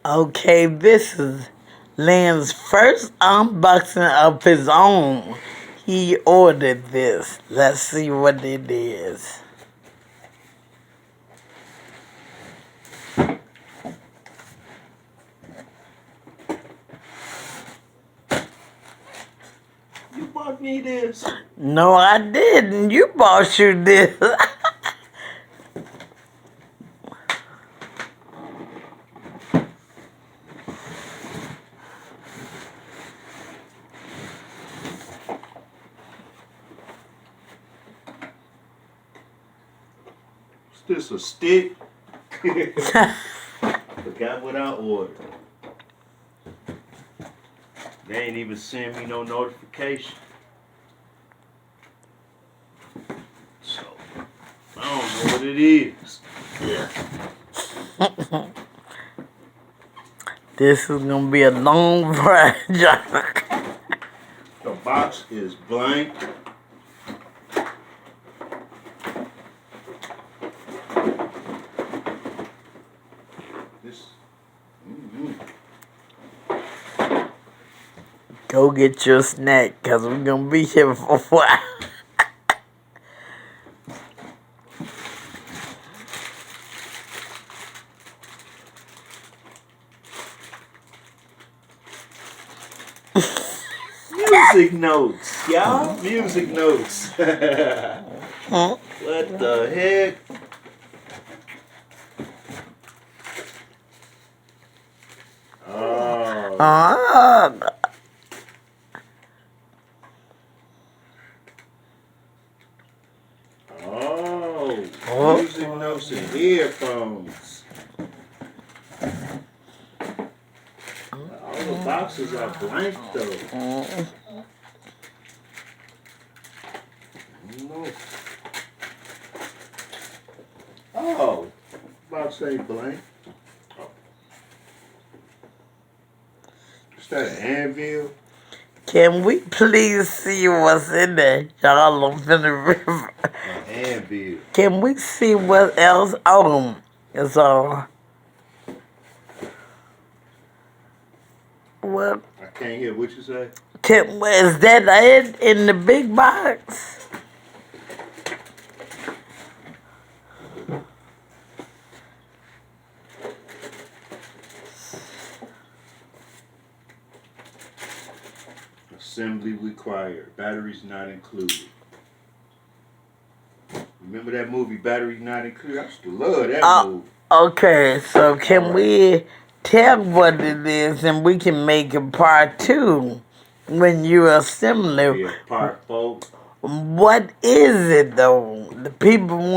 Okay, this is Lynn's first unboxing of his own. He ordered this. Let's see what it is. You bought me this. No, I didn't. You bought you this. Is this a stick? Forgot what I ordered. They ain't even send me no notification. So, I don't know what it is. Yeah. This is gonna be a long ride. The box is blank. This. Go get your snack, cause we're gonna be here for a while. Music notes, y'all. Music notes. What the heck? Oh. Oh. Music notes and earphones. All the boxes are blank though. No. Oh, box ain't blank. Oh. Is that an anvil? Can we please see what's in there? Y'all, I'm finna river. An anvil. Can we see what else? Oh, it's all. What? I can't hear what you say. Is that it in the big box? Assembly required. Batteries not included. Remember that movie, Batteries Not Included? I used to love that movie. Okay, so can we tell what it is and we can make a part 2 when you assemble it? Yeah, part 4. What is it though? The people